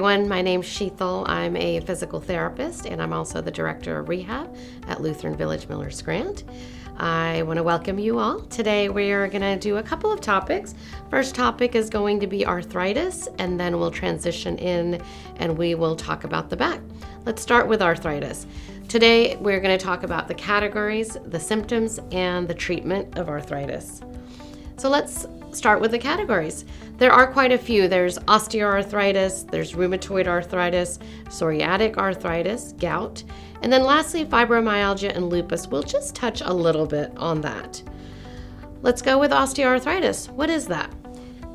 everyone. My name's Sheetal. I'm a physical therapist, and I'm also the director of rehab at Lutheran Village, Miller's Grant. I want to welcome you all. Today we are going to do a couple of topics. First topic is going to be arthritis, and then we'll transition in and we will talk about the back. Let's start with arthritis. Today we're going to talk about the categories, the symptoms, and the treatment of arthritis. So let's start with the categories. There are quite a few. There's osteoarthritis, there's rheumatoid arthritis, psoriatic arthritis, gout, and then lastly, fibromyalgia and lupus. We'll just touch a little bit on that. Let's go with osteoarthritis. What is that?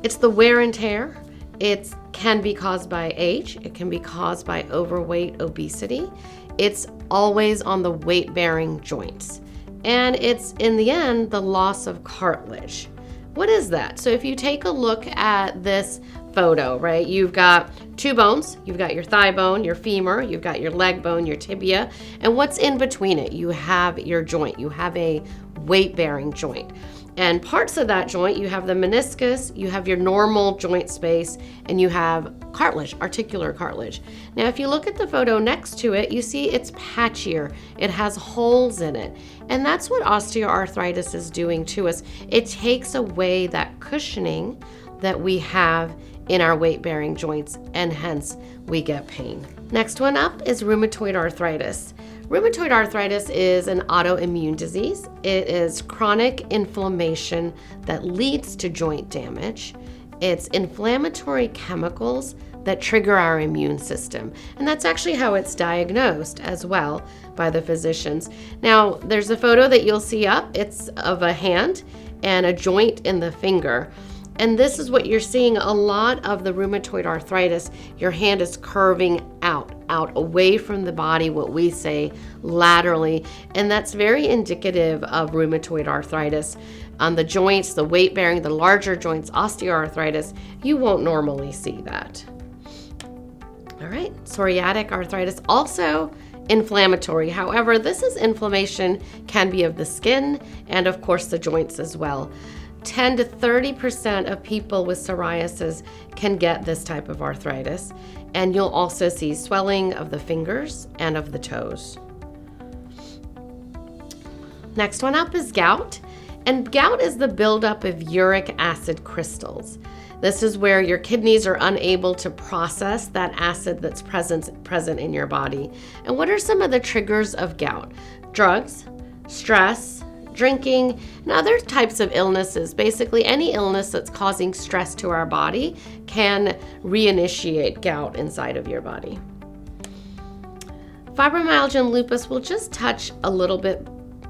It's the wear and tear. It can be caused by age. It can be caused by overweight, obesity. It's always on the weight-bearing joints. And it's, in the end, the loss of cartilage. What is that? So if you take a look at this photo, right, you've got two bones. You've got your thigh bone, your femur, you've got your leg bone, your tibia, and what's in between it? You have your joint. You have a weight-bearing joint. And parts of that joint, you have the meniscus, you have your normal joint space, and you have cartilage, articular cartilage. Now, if you look at the photo next to it, you see it's patchier. It has holes in it. And that's what osteoarthritis is doing to us. It takes away that cushioning that we have in our weight-bearing joints, and hence we get pain. Next one up is rheumatoid arthritis. Rheumatoid arthritis is an autoimmune disease. It is chronic inflammation that leads to joint damage. It's inflammatory chemicals that trigger our immune system. And that's actually how it's diagnosed as well by the physicians. Now, there's a photo that you'll see up. It's of a hand and a joint in the finger. And this is what you're seeing a lot of the rheumatoid arthritis. Your hand is curving out away from the body, what we say laterally. And that's very indicative of rheumatoid arthritis. On the joints, the weight bearing, the larger joints, osteoarthritis, you won't normally see that. All right, psoriatic arthritis, also inflammatory. However, this is inflammation can be of the skin and of course the joints as well. 10 to 30% of people with psoriasis can get this type of arthritis, and you'll also see swelling of the fingers and of the toes. Next one up is gout, and gout is the buildup of uric acid crystals. This is where your kidneys are unable to process that acid that's present in your body. And what are some of the triggers of gout? Drugs, stress, drinking, and other types of illnesses. Basically, any illness that's causing stress to our body can reinitiate gout inside of your body. Fibromyalgia and lupus, we'll just touch a little bit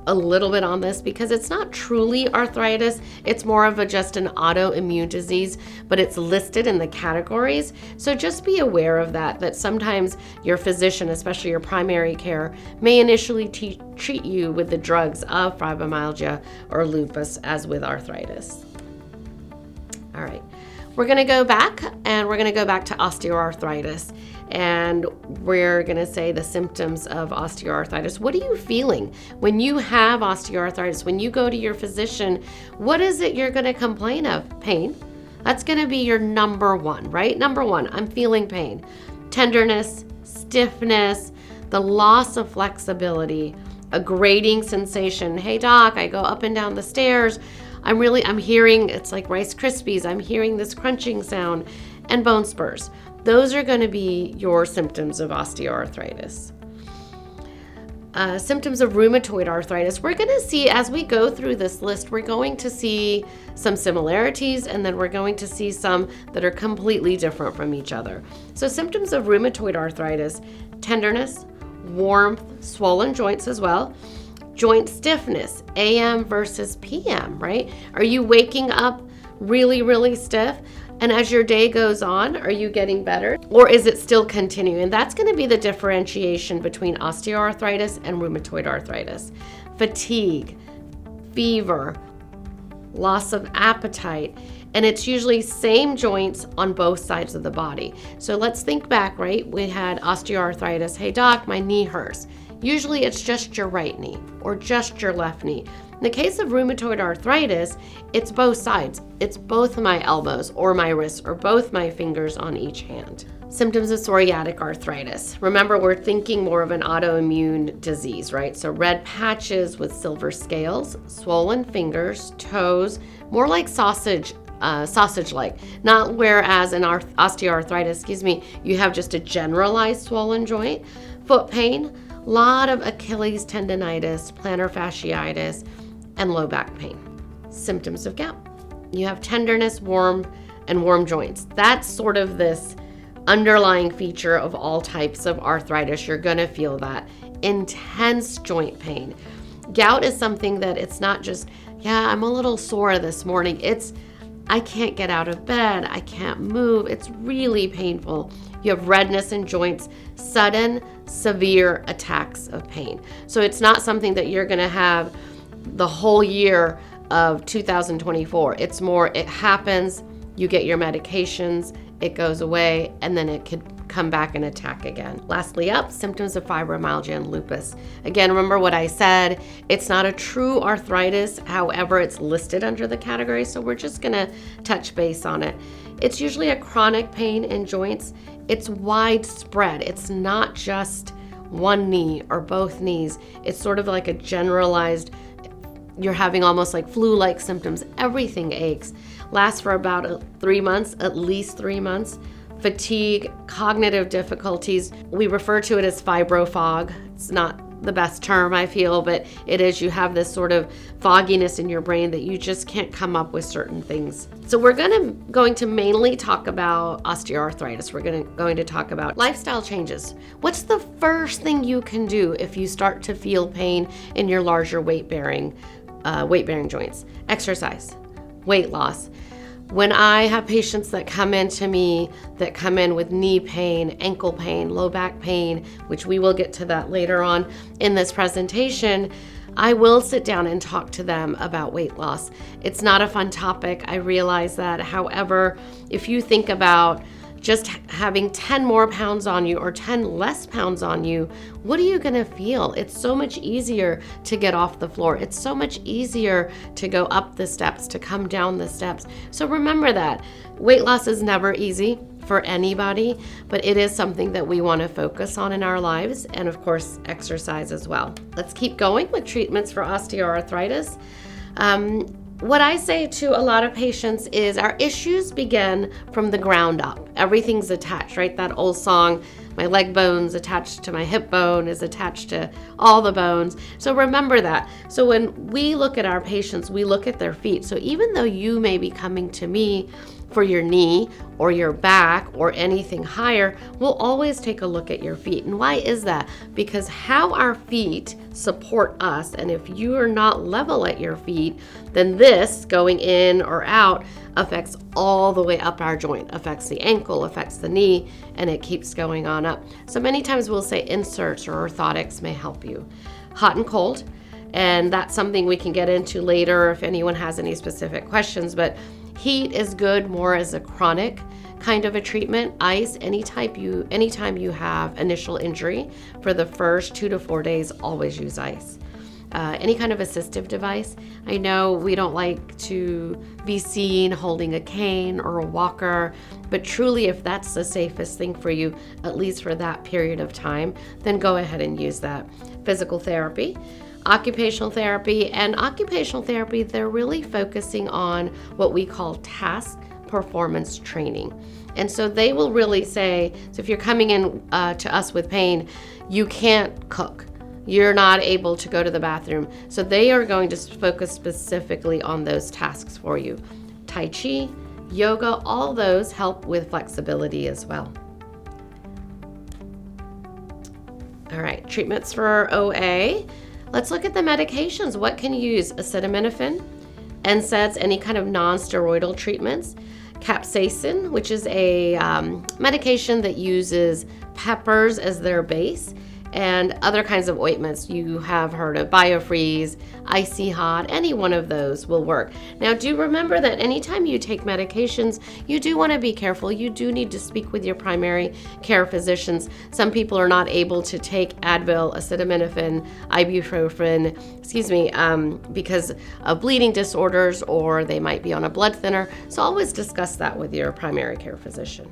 on this because it's not truly arthritis. It's more of just an autoimmune disease, but it's listed in the categories. So just be aware of that sometimes your physician, especially your primary care, may initially treat you with the drugs of fibromyalgia or lupus as with arthritis. All right. We're going to go back to osteoarthritis, and we're going to say the symptoms of osteoarthritis. What are you feeling when you have osteoarthritis? When you go to your physician, what is it you're going to complain of? Pain. That's going to be your number one, right? Number one, I'm feeling pain. Tenderness, stiffness, the loss of flexibility, a grating sensation. Hey doc, I go up and down the stairs. I'm hearing, it's like Rice Krispies. I'm hearing this crunching sound, and bone spurs. Those are going to be your symptoms of osteoarthritis. Symptoms of rheumatoid arthritis. We're going to see, as we go through this list, we're going to see some similarities, and then we're going to see some that are completely different from each other. So symptoms of rheumatoid arthritis: tenderness, warmth, swollen joints as well. Joint stiffness, AM versus PM, right? Are you waking up really, really stiff? And as your day goes on, are you getting better? Or is it still continuing? And that's going to be the differentiation between osteoarthritis and rheumatoid arthritis. Fatigue, fever, loss of appetite, and it's usually same joints on both sides of the body. So let's think back, right? We had osteoarthritis. Hey doc, my knee hurts. Usually it's just your right knee or just your left knee. In the case of rheumatoid arthritis, it's both sides. It's both my elbows or my wrists or both my fingers on each hand. Symptoms of psoriatic arthritis. Remember, we're thinking more of an autoimmune disease, right? So red patches with silver scales, swollen fingers, toes, more like sausage-like. Not whereas in osteoarthritis, you have just a generalized swollen joint. Foot pain, a lot of Achilles tendonitis, plantar fasciitis, and low back pain. Symptoms of gout. You have tenderness, warm joints. That's sort of this underlying feature of all types of arthritis. You're going to feel that intense joint pain. Gout is something that it's not just, I'm a little sore this morning. It's, I can't get out of bed. I can't move. It's really painful. You have redness in joints, sudden, severe attacks of pain. So it's not something that you're going to have the whole year of 2024. It's more, it happens, you get your medications, it goes away, and then it could come back and attack again. Lastly up, symptoms of fibromyalgia and lupus. Again, remember what I said, it's not a true arthritis, however, it's listed under the category, so we're just gonna touch base on it. It's usually a chronic pain in joints. It's widespread. It's not just one knee or both knees. It's sort of like a generalized, you're having almost like flu-like symptoms. Everything aches. Lasts for about 3 months, at least 3 months. Fatigue, cognitive difficulties. We refer to it as fibrofog. It's not the best term, I feel, but it is. You have this sort of fogginess in your brain that you just can't come up with certain things. So we're going to mainly talk about osteoarthritis. We're going to talk about lifestyle changes. What's the first thing you can do if you start to feel pain in your larger weight-bearing joints? Exercise, weight loss. When I have patients that come in with knee pain, ankle pain, low back pain, which we will get to that later on in this presentation, I will sit down and talk to them about weight loss. It's not a fun topic, I realize that. However, if you think about just having 10 more pounds on you or 10 less pounds on you, what are you gonna feel? It's so much easier to get off the floor. It's so much easier to go up the steps, to come down the steps. So remember that. Weight loss is never easy for anybody, but it is something that we wanna focus on in our lives, and of course, exercise as well. Let's keep going with treatments for osteoarthritis. What I say to a lot of patients is our issues begin from the ground up. Everything's attached, right? That old song, my leg bone's attached to my hip bone is attached to all the bones. So remember that. So when we look at our patients, we look at their feet. So even though you may be coming to me for your knee or your back or anything higher, we'll always take a look at your feet. And why is that? Because how our feet support us, and if you are not level at your feet, then this going in or out affects all the way up our joint, affects the ankle, affects the knee, and it keeps going on up. So many times we'll say inserts or orthotics may help you. Hot and cold, and that's something we can get into later if anyone has any specific questions, but heat is good more as a chronic kind of a treatment. Ice, anytime you have initial injury, for the first 2 to 4 days, always use ice. Any kind of assistive device. I know we don't like to be seen holding a cane or a walker, but truly if that's the safest thing for you, at least for that period of time, then go ahead and use that. Physical therapy. Occupational therapy, they're really focusing on what we call task performance training. And so they will really say, so if you're coming in to us with pain, you can't cook, you're not able to go to the bathroom. So they are going to focus specifically on those tasks for you. Tai Chi, yoga, all those help with flexibility as well. All right, treatments for OA. Let's look at the medications. What can you use? Acetaminophen, NSAIDs, any kind of non-steroidal treatments. Capsaicin, which is a medication that uses peppers as their base, and other kinds of ointments. You have heard of BioFreeze, Icy Hot, any one of those will work. Now, do remember that anytime you take medications, you do want to be careful. You do need to speak with your primary care physicians. Some people are not able to take Advil, acetaminophen, ibuprofen, because of bleeding disorders, or they might be on a blood thinner. So always discuss that with your primary care physician.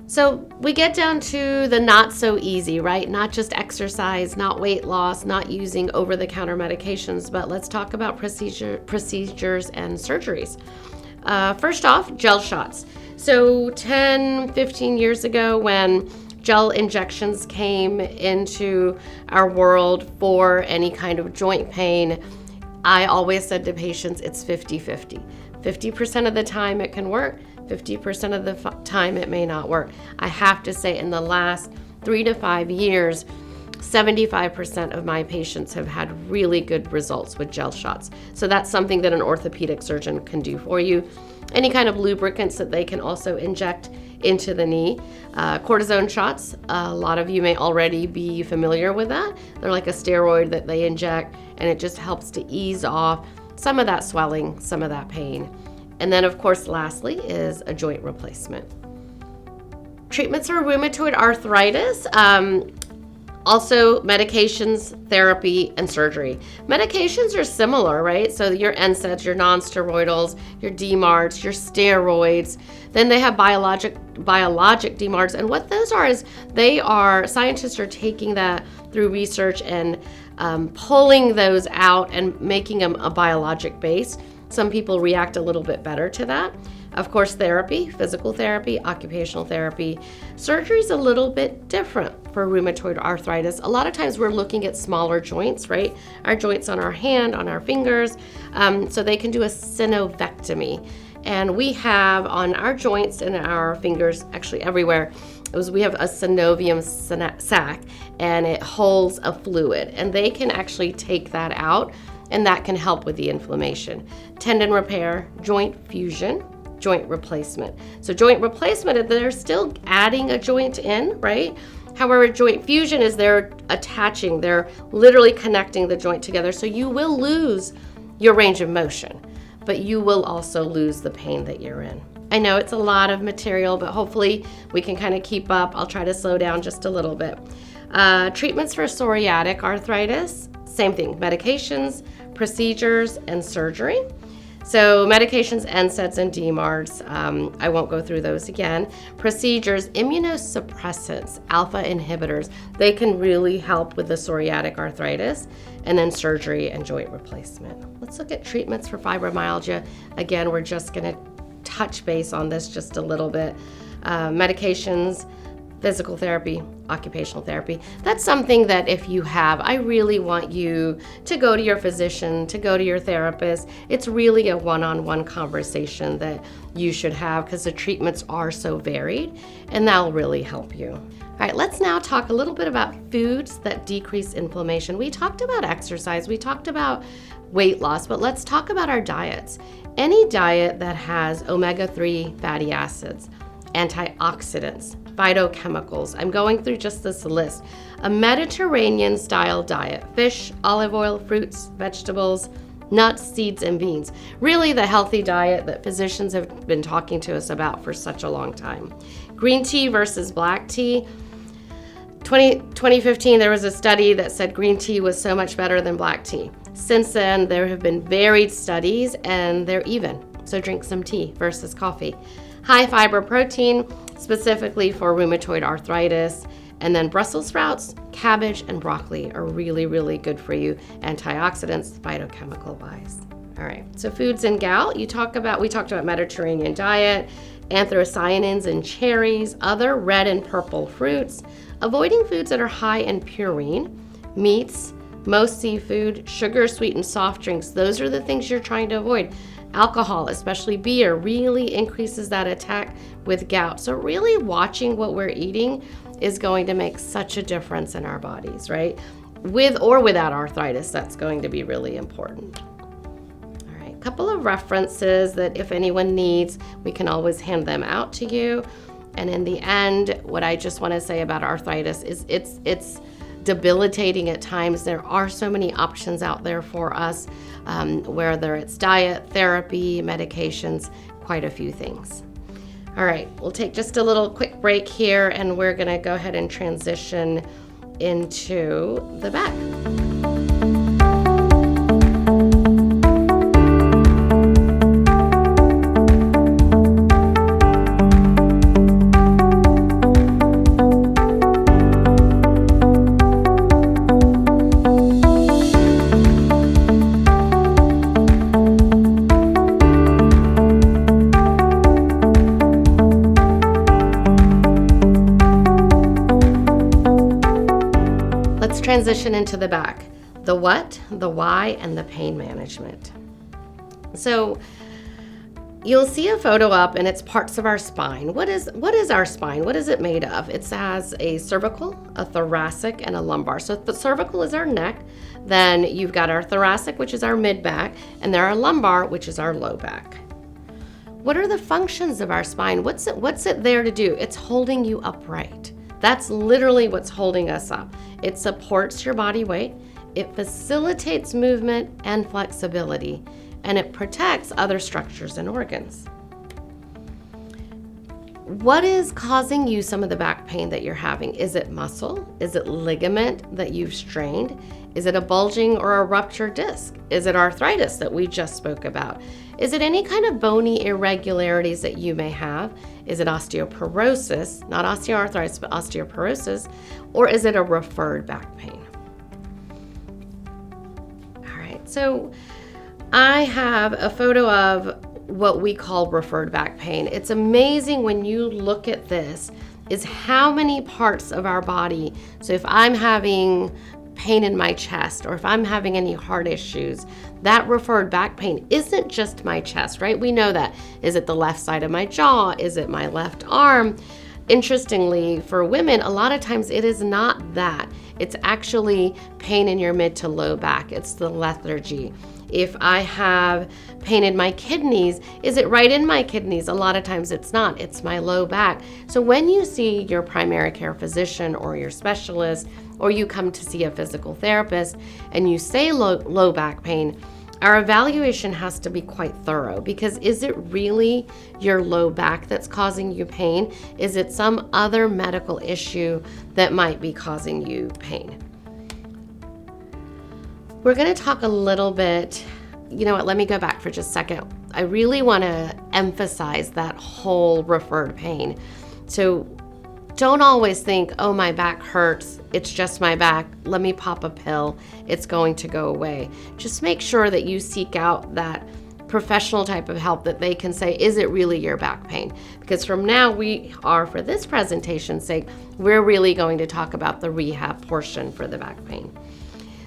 So we get down to the not so easy, right? Not just exercise, not weight loss, not using over-the-counter medications, but let's talk about procedures and surgeries. First off, gel shots. So 10, 15 years ago, when gel injections came into our world for any kind of joint pain, I always said to patients, it's 50-50. 50% of the time it can work, 50% of the time it may not work. I have to say, in the last 3 to 5 years, 75% of my patients have had really good results with gel shots. So that's something that an orthopedic surgeon can do for you. Any kind of lubricants that they can also inject into the knee. Cortisone shots, a lot of you may already be familiar with that. They're like a steroid that they inject, and it just helps to ease off some of that swelling, some of that pain. And then, of course, lastly is a joint replacement. Treatments for rheumatoid arthritis, also medications, therapy, and surgery. Medications are similar, right? So your NSAIDs, your non-steroidals, your DMARDs, your steroids. Then they have biologic DMARDs. And what those are is scientists are taking that through research and pulling those out and making them a biologic base. Some people react a little bit better to that. Of course, therapy, physical therapy, occupational therapy. Surgery is a little bit different for rheumatoid arthritis. A lot of times we're looking at smaller joints, right? Our joints on our hand, on our fingers. So they can do a synovectomy. And we have on our joints and our fingers, actually everywhere, we have a synovium sac, and it holds a fluid. And they can actually take that out, and that can help with the inflammation. Tendon repair, joint fusion, joint replacement. So joint replacement, they're still adding a joint in, right? However, joint fusion is they're literally connecting the joint together. So you will lose your range of motion, but you will also lose the pain that you're in. I know it's a lot of material, but hopefully we can kind of keep up. I'll try to slow down just a little bit. Treatments for psoriatic arthritis, same thing, medications, procedures, and surgery. So medications, NSAIDs, and DMARDs, I won't go through those again. Procedures, immunosuppressants, alpha inhibitors, they can really help with the psoriatic arthritis. And then surgery and joint replacement. Let's look at treatments for fibromyalgia. Again, we're just going to touch base on this just a little bit. Medications, physical therapy, occupational therapy. That's something that if you have, I really want you to go to your physician, to go to your therapist. It's really a one-on-one conversation that you should have because the treatments are so varied, and that'll really help you. All right, let's now talk a little bit about foods that decrease inflammation. We talked about exercise, we talked about weight loss, but let's talk about our diets. Any diet that has omega-3 fatty acids, antioxidants, phytochemicals. I'm going through just this list. A Mediterranean style diet, fish, olive oil, fruits, vegetables, nuts, seeds, and beans. Really the healthy diet that physicians have been talking to us about for such a long time. Green tea versus black tea. 2015, there was a study that said green tea was so much better than black tea. Since then, there have been varied studies and they're even. So drink some tea versus coffee. High fiber protein, specifically for rheumatoid arthritis. And then Brussels sprouts, cabbage, and broccoli are really, really good for you. Antioxidants, phytochemical wise. All right, so foods and gout. We talked about Mediterranean diet, anthocyanins in cherries, other red and purple fruits, avoiding foods that are high in purine, meats, most seafood, sugar-sweetened soft drinks. Those are the things you're trying to avoid. Alcohol, especially beer, really increases that attack with gout. So really watching what we're eating is going to make such a difference in our bodies, right? With or without arthritis, that's going to be really important. All right, a couple of references that if anyone needs, we can always hand them out to you. And in the end, what I just want to say about arthritis is it's debilitating at times. There are so many options out there for us, whether it's diet, therapy, medications, quite a few things. All right, we'll take just a little quick break here, and we're going to go ahead and transition into the back. Transition into the back, the what, the why, and the pain management. So you'll see a photo up, and it's parts of our spine. What is our spine? What is it made of? It has a cervical, a thoracic, and a lumbar. So the cervical is our neck, then you've got our thoracic, which is our mid back, and there are lumbar, which is our low back. What are the functions of our spine? What's it there to do? It's holding you upright. That's literally what's holding us up. It supports your body weight, it facilitates movement and flexibility, and it protects other structures and organs. What is causing you some of the back pain that you're having? Is it muscle? Is it ligament that you've strained? Is it a bulging or a ruptured disc? Is it arthritis that we just spoke about? Is it any kind of bony irregularities that you may have? Is it osteoporosis, not osteoarthritis, but osteoporosis? Or is it a referred back pain? All right, so I have a photo of what we call referred back pain. It's amazing when you look at this, is how many parts of our body. So if I'm having pain in my chest, or if I'm having any heart issues, that referred back pain isn't just my chest, right? We know that. Is it the left side of my jaw? Is it my left arm? Interestingly, for women, a lot of times it is not that. It's actually pain in your mid to low back. It's the lethargy. If I have pain in my kidneys, is it right in my kidneys? A lot of times it's not. It's my low back. So when you see your primary care physician or your specialist, or you come to see a physical therapist and you say low back pain, our evaluation has to be quite thorough, because is it really your low back that's causing you pain? Is it some other medical issue that might be causing you pain? We're going to talk a little bit, you know what, let me go back for just a second. I really want to emphasize that whole referred pain. So don't always think, oh, my back hurts, it's just my back, let me pop a pill, it's going to go away. Just make sure that you seek out that professional type of help that they can say, is it really your back pain? Because from now we are, for this presentation's sake, we're really going to talk about the rehab portion for the back pain.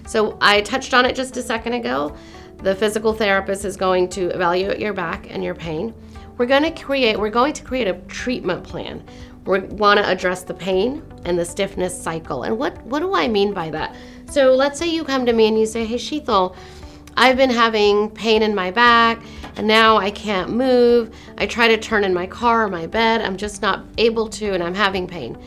So I touched on it just a second ago. The physical therapist is going to evaluate your back and your pain. We're going to create a treatment plan. We want to address the pain and the stiffness cycle. And what do I mean by that? So let's say you come to me and you say, hey, Sheetal, I've been having pain in my back and now I can't move. I try to turn in my car or my bed. I'm just not able to, and I'm having pain.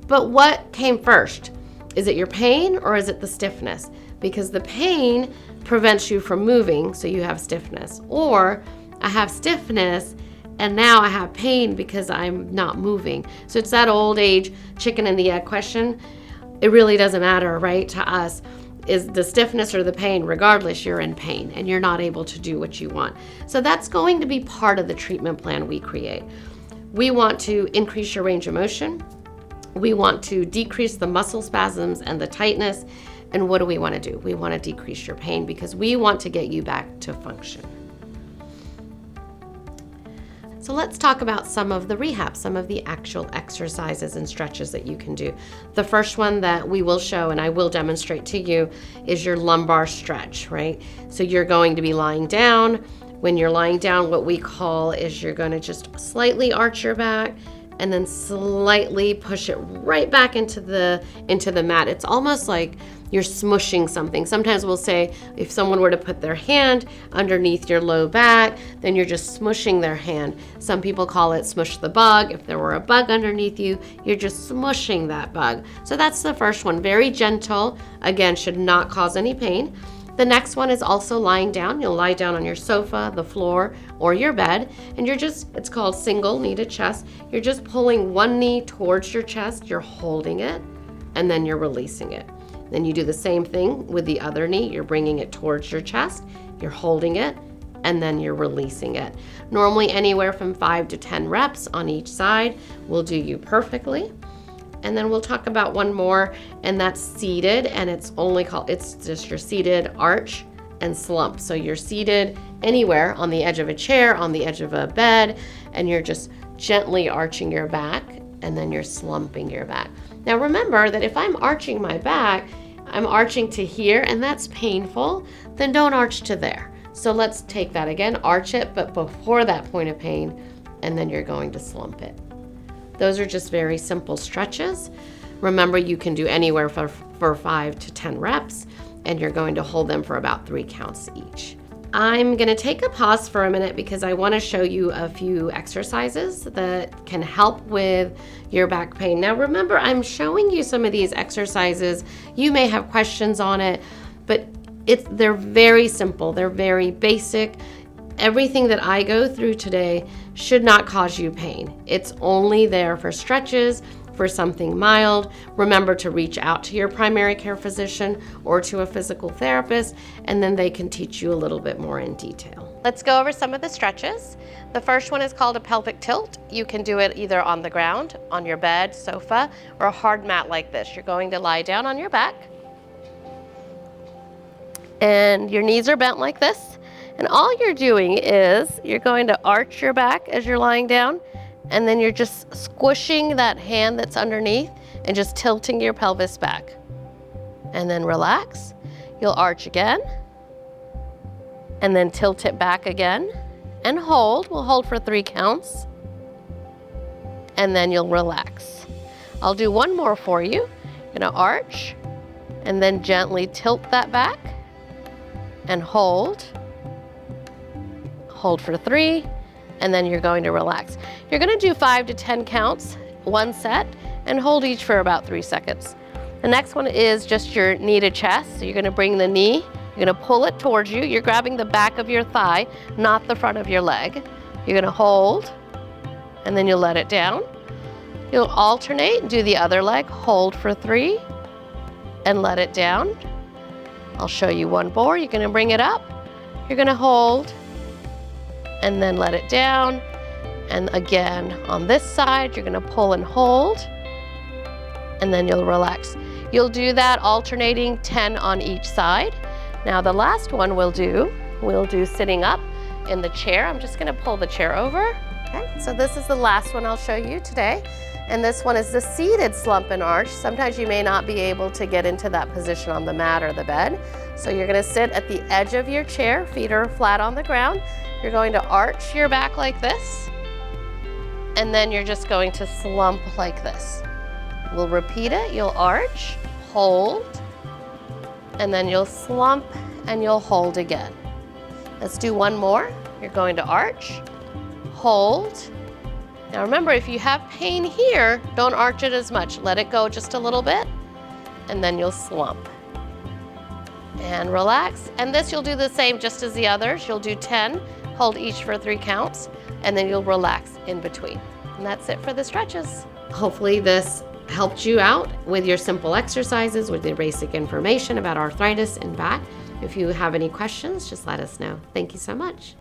But what came first? Is it your pain or is it the stiffness? Because the pain prevents you from moving, so you have stiffness. Or I have stiffness and now I have pain because I'm not moving. So it's that old age chicken and the egg question. It really doesn't matter, right, to us. Is the stiffness or the pain? Regardless, you're in pain and you're not able to do what you want. So that's going to be part of the treatment plan we create. We want to increase your range of motion. We want to decrease the muscle spasms and the tightness. And what do we want to do? We want to decrease your pain because we want to get you back to function. So let's talk about some of the rehab, some of the actual exercises and stretches that you can do. The first one that we will show and I will demonstrate to you is your lumbar stretch, right? So you're going to be lying down. When you're lying down, what we call is you're going to just slightly arch your back and then slightly push it right back into the mat. It's almost like you're smushing something. Sometimes we'll say if someone were to put their hand underneath your low back, then you're just smushing their hand. Some people call it smush the bug. If there were a bug underneath you, you're just smushing that bug. So that's the first one, very gentle. Again, should not cause any pain. The next one is also lying down. You'll lie down on your sofa, the floor, or your bed, and it's called single knee to chest. You're just pulling one knee towards your chest, you're holding it, and then you're releasing it. Then you do the same thing with the other knee. You're bringing it towards your chest, you're holding it, and then you're releasing it. Normally anywhere from 5 to 10 reps on each side will do you perfectly. And then we'll talk about one more, and that's seated, and it's just your seated arch and slump. So you're seated anywhere on the edge of a chair, on the edge of a bed, and you're just gently arching your back, and then you're slumping your back. Now remember that if I'm arching my back, I'm arching to here, and that's painful, then don't arch to there. So let's take that again, arch it, but before that point of pain, and then you're going to slump it. Those are just very simple stretches. Remember, you can do anywhere for 5 to 10 reps, and you're going to hold them for about 3 counts each. I'm gonna take a pause for a minute because I wanna show you a few exercises that can help with your back pain. Now remember, I'm showing you some of these exercises. You may have questions on it, but they're very simple, they're very basic. Everything that I go through today should not cause you pain. It's only there for stretches, for something mild. Remember to reach out to your primary care physician or to a physical therapist, and then they can teach you a little bit more in detail. Let's go over some of the stretches. The first one is called a pelvic tilt. You can do it either on the ground, on your bed, sofa, or a hard mat like this. You're going to lie down on your back, and your knees are bent like this. And all you're doing is you're going to arch your back as you're lying down, and then you're just squishing that hand that's underneath and just tilting your pelvis back. And then relax. You'll arch again, and then tilt it back again, and hold. We'll hold for 3 counts, and then you'll relax. I'll do one more for you. You're gonna arch, and then gently tilt that back, and hold. Hold for 3, and then you're going to relax. You're gonna do 5 to 10 counts, 1 set, and hold each for about 3 seconds. The next one is just your knee to chest. So you're gonna bring the knee, you're gonna pull it towards you. You're grabbing the back of your thigh, not the front of your leg. You're gonna hold, and then you'll let it down. You'll alternate and do the other leg. Hold for 3, and let it down. I'll show you one more. You're gonna bring it up. You're gonna hold, and then let it down. And again, on this side, you're gonna pull and hold, and then you'll relax. You'll do that alternating 10 on each side. Now the last one we'll do sitting up in the chair. I'm just gonna pull the chair over. Okay, so this is the last one I'll show you today. And this one is the seated slump and arch. Sometimes you may not be able to get into that position on the mat or the bed. So you're gonna sit at the edge of your chair, feet are flat on the ground. You're going to arch your back like this, and then you're just going to slump like this. We'll repeat it. You'll arch, hold, and then you'll slump, and you'll hold again. Let's do one more. You're going to arch, hold. Now remember, if you have pain here, don't arch it as much. Let it go just a little bit, and then you'll slump. And relax. And this you'll do the same just as the others. You'll do 10, hold each for 3 counts, and then you'll relax in between. And that's it for the stretches. Hopefully this helped you out with your simple exercises, with the basic information about arthritis and back. If you have any questions, just let us know. Thank you so much.